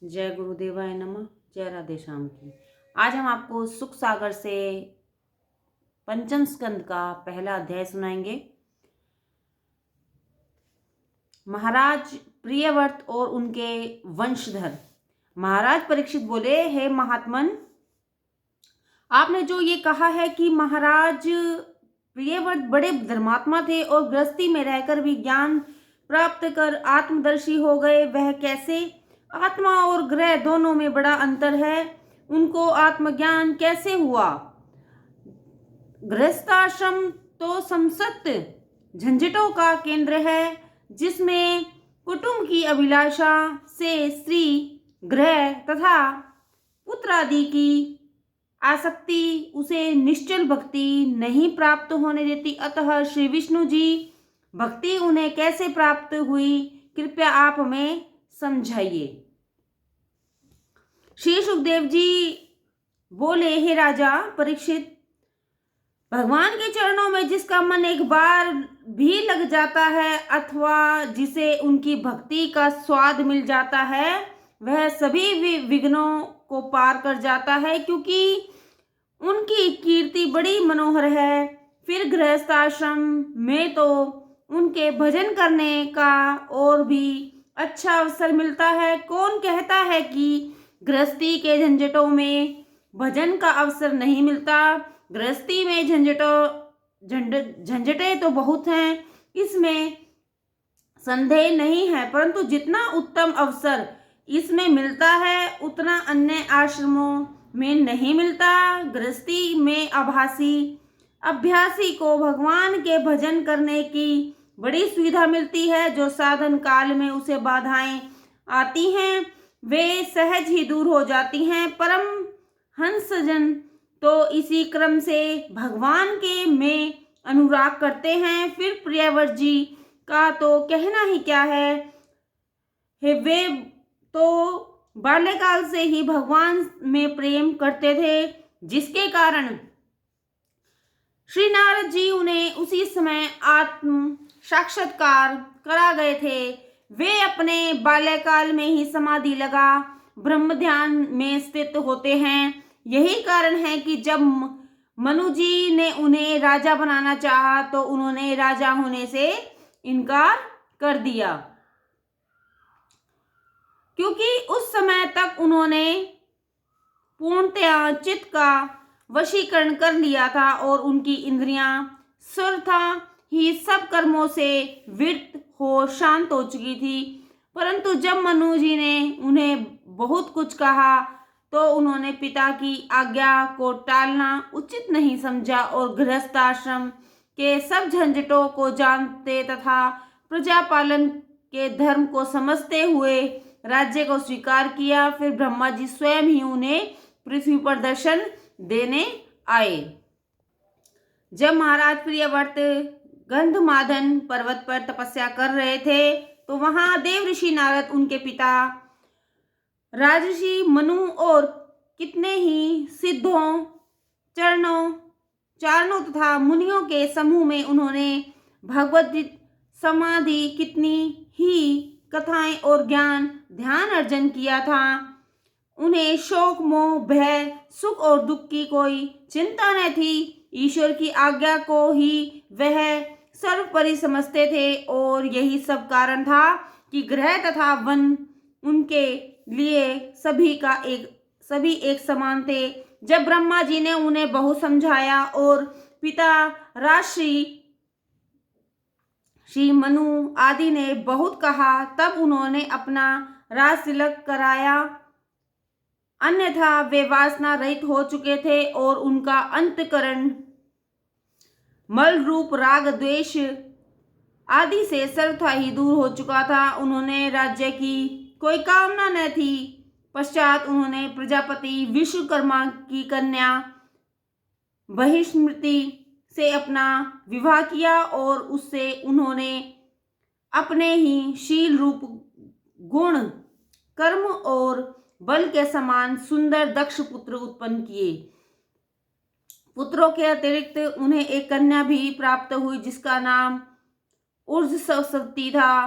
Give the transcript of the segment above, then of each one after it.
जय गुरुदेवाय नमः। जय राधे श्याम की। आज हम आपको सुख सागर से पंचम स्कंद का पहला अध्याय सुनाएंगे। महाराज प्रियव्रत और उनके वंशधर। महाराज परीक्षित बोले, हे महात्मन, आपने जो ये कहा है कि महाराज प्रियव्रत बड़े धर्मात्मा थे और गृहस्थी में रहकर भी ज्ञान प्राप्त कर आत्मदर्शी हो गए, वह कैसे? आत्मा और ग्रह दोनों में बड़ा अंतर है, उनको आत्मज्ञान कैसे हुआ? गृहस्थाश्रम तो समस्त झंझटों का केंद्र है, जिसमें कुटुंब की अभिलाषा से स्त्री, गृह तथा पुत्र आदि की आसक्ति उसे निश्चल भक्ति नहीं प्राप्त होने देती। अतः श्री विष्णु जी भक्ति उन्हें कैसे प्राप्त हुई, कृपया आप हमें समझाइए। श्री सुखदेव जी बोले, हे राजा परीक्षित, भगवान के चरणों में जिसका मन एक बार भी लग जाता है अथवा जिसे उनकी भक्ति का स्वाद मिल जाता है, वह सभी विघ्नों को पार कर जाता है, क्योंकि उनकी कीर्ति बड़ी मनोहर है। फिर गृहस्थाश्रम में तो उनके भजन करने का और भी अच्छा अवसर मिलता है। कौन कहता है कि गृहस्थी के झंझटों में भजन का अवसर नहीं मिलता? गृहस्थी में झंझटें तो बहुत हैं, इसमें संदेह नहीं है, परंतु जितना उत्तम अवसर इसमें मिलता है उतना अन्य आश्रमों में नहीं मिलता। गृहस्थी में अभ्यासी को भगवान के भजन करने की बड़ी सुविधा मिलती है। जो साधन काल में उसे बाधाएं आती हैं वे सहज ही दूर हो जाती हैं। परम हंसजन तो इसी क्रम से भगवान के में अनुराग करते हैं। फिर प्रियव्रत जी का तो कहना ही क्या है, वे तो बाल्यकाल से ही भगवान में प्रेम करते थे, जिसके कारण श्री नारद जी उन्हें उसी समय आत्म साक्षात्कार करा गए थे। वे अपने बाल्यकाल में ही समाधि लगा ब्रह्म ध्यान में स्थित होते हैं। यही कारण है कि जब मनु जी ने उन्हें राजा बनाना चाहा तो उन्होंने राजा होने से इनकार कर दिया, क्योंकि उस समय तक उन्होंने पूर्णतया चित्त का वशीकरण कर लिया था और उनकी इंद्रियां सर्वथा ही सब कर्मों से विरत हो शांत हो चुकी थी। परंतु जब मनु जी ने उन्हें बहुत कुछ कहा तो उन्होंने पिता की आज्ञा को टालना उचित नहीं समझा और गृहस्थ आश्रम के सब झंझटों को जानते तथा प्रजा पालन के धर्म को समझते हुए राज्य को स्वीकार किया। फिर ब्रह्मा जी स्वयं ही उन्हें पृथ्वी पर दर्शन देने आए। जब महाराज प्रियव्रत गंधमादन पर्वत पर तपस्या कर रहे थे तो वहां देव ऋषि नारद, उनके पिता राजर्षि मनु और कितने ही सिद्धों, चारणों तथा मुनियों के समूह में उन्होंने भगवद समाधि कितनी ही कथाएं और ज्ञान ध्यान अर्जन किया था। उन्हें शोक, मोह, भय, सुख और दुख की कोई चिंता न थी। ईश्वर की आज्ञा को ही वह सर्वोपरि समझते थे और यही सब कारण था कि ग्रह तथा वन उनके लिए सभी एक समान थे। जब ब्रह्मा जी ने उन्हें बहुत समझाया और पिता राजर्षि श्री मनु आदि ने बहुत कहा, तब उन्होंने अपना राज तिलक कराया, अन्यथा वे वासना रहित हो चुके थे और उनका अंतकरण मल रूप राग द्वेष आदि से सर्वथा ही दूर हो चुका था। उन्होंने राज्य की कोई कामना न थी। पश्चात उन्होंने प्रजापति विश्वकर्मा की कन्या बहिष्मृति से अपना विवाह किया और उससे उन्होंने अपने ही शील रूप, गुण, कर्म और बल के समान सुंदर दक्ष पुत्र उत्पन्न किए। पुत्रों के अतिरिक्त उन्हें एक कन्या भी प्राप्त हुई जिसका नाम उर्ज सरस्वती था।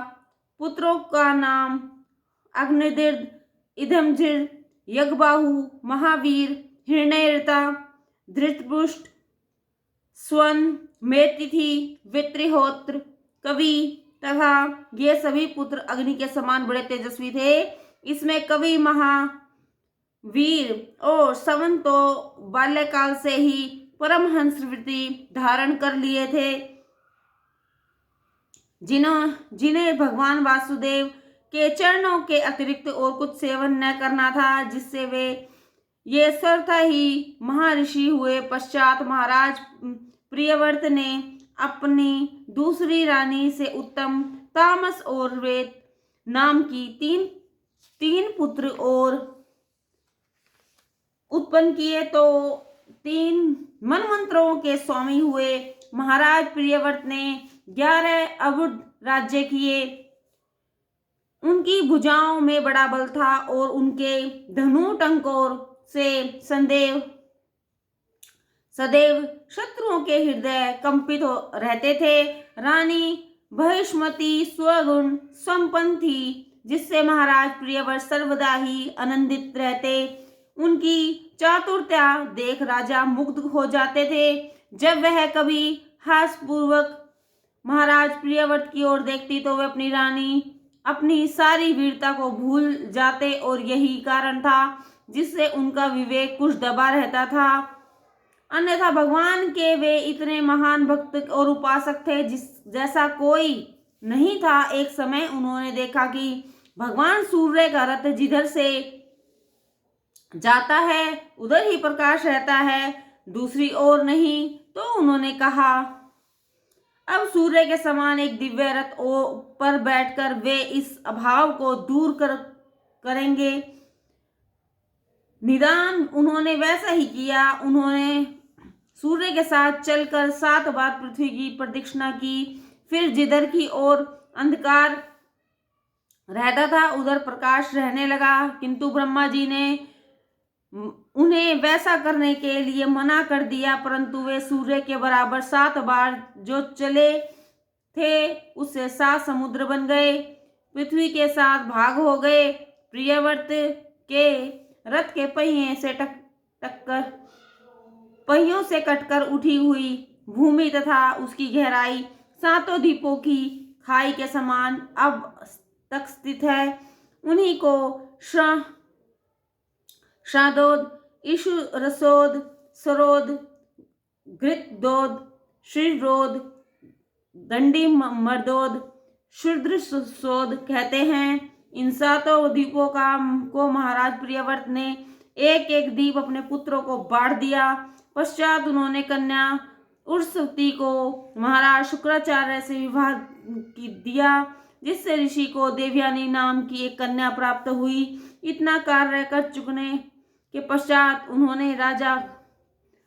पुत्रों का नाम अग्निदीर्घ, इदमजिर, यज्ञबाहु, महावीर, हिरण्यवृता, धृतपुष्ट, स्वन, मेतिथि, वित्रिहोत्र, कवि तथा ये सभी पुत्र अग्नि के समान बड़े तेजस्वी थे। इसमें कवि, महावीर और सवन तो बाल्यकाल से ही परमहंस वृत्ति धारण कर लिए थे, जिन्हें भगवान वासुदेव के चरणों के अतिरिक्त और कुछ सेवन न करना था, जिससे वे ये स्वतः ही महर्षि हुए। पश्चात महाराज प्रियव्रत ने अपनी दूसरी रानी से उत्तम, तामस और वेद नाम की तीन पुत्र और उत्पन्न किए, तो 3 मनमंत्रों के स्वामी हुए। महाराज प्रियव्रत ने 11 अवुध राज्य किए। उनकी भुजाओं में बड़ा बल था और उनके धनु टंकोर से सदैव शत्रुओं के हृदय कंपित हो रहते थे। रानी बहिष्मती स्वगुण संपन्न थी, जिससे महाराज प्रियव्रत सर्वदा ही आनंदित रहते। उनकी चातुर्यता देख राजा मुग्ध हो जाते थे। जब वह कभी हास्यपूर्वक महाराज प्रियव्रत की ओर देखती तो वे अपनी रानी अपनी सारी वीरता को भूल जाते, और यही कारण था जिससे उनका विवेक कुछ दबा रहता था। अन्यथा भगवान के वे इतने महान भक्त और उपासक थे जैसा कोई नहीं था। एक समय उन्होंने देखा कि भगवान सूर्य का रथ जिधर से जाता है उधर ही प्रकाश रहता है, दूसरी ओर नहीं। तो उन्होंने कहा, अब सूर्य के समान एक दिव्य रथ पर बैठकर वे इस अभाव को दूर करेंगे। निदान उन्होंने वैसा ही किया। उन्होंने सूर्य के साथ चलकर 7 बार पृथ्वी की प्रदक्षिणा की। फिर जिधर की ओर अंधकार रहता था उधर प्रकाश रहने लगा, किंतु ब्रह्मा जी ने उन्हें वैसा करने के लिए मना कर दिया। परंतु वे सूर्य के बराबर 7 बार जो चले थे उससे 7 समुद्र बन गए, पृथ्वी के 7 भाग हो गए। प्रियव्रत के रथ के पहियों से कटकर उठी हुई भूमि तथा उसकी गहराई 7 द्वीपों की खाई के समान अब तक स्थित है। उन्हीं को शादोद, ईशुरसोद, सरोद, घृतदोद, श्रीरोद, दंडी मर्दोद, शूद्रसोद कहते हैं। इन 7 द्वीपों को महाराज प्रियव्रत ने एक एक द्वीप अपने पुत्रों को बांट दिया। पश्चात उन्होंने कन्या उर्वशी को महाराज शुक्राचार्य से विवाह दिया, जिससे ऋषि को देवयानी नाम की एक कन्या प्राप्त हुई। इतना कार्य कर चुकने के पश्चात उन्होंने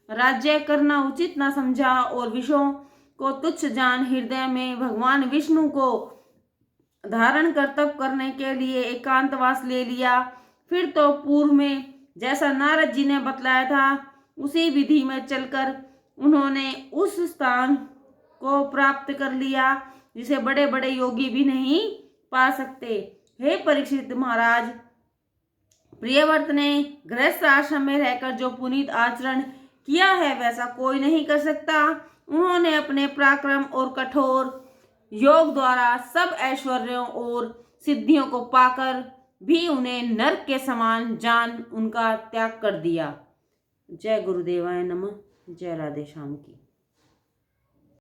राज्य करना उचित न समझा और विषयों को तुच्छ जान हृदय में भगवान विष्णु को धारण कर तप करने के लिए एकांतवास ले लिया। फिर तो पूर्व में जैसा नारद जी ने बतलाया था उसी विधि में चलकर उन्होंने उस स्थान को प्राप्त कर लिया जिसे बड़े बड़े योगी भी नहीं पा सकते। हे परीक्षित महाराज, प्रियव्रत ने गृहस्थ आश्रम में रहकर जो पुनीत आचरण किया है वैसा कोई नहीं कर सकता। उन्होंने अपने पराक्रम और कठोर योग द्वारा सब ऐश्वर्यों और सिद्धियों को पाकर भी उन्हें नरक के समान जान उनका त्याग कर दिया। जय गुरुदेवाय नमः। जय राधे श्याम की।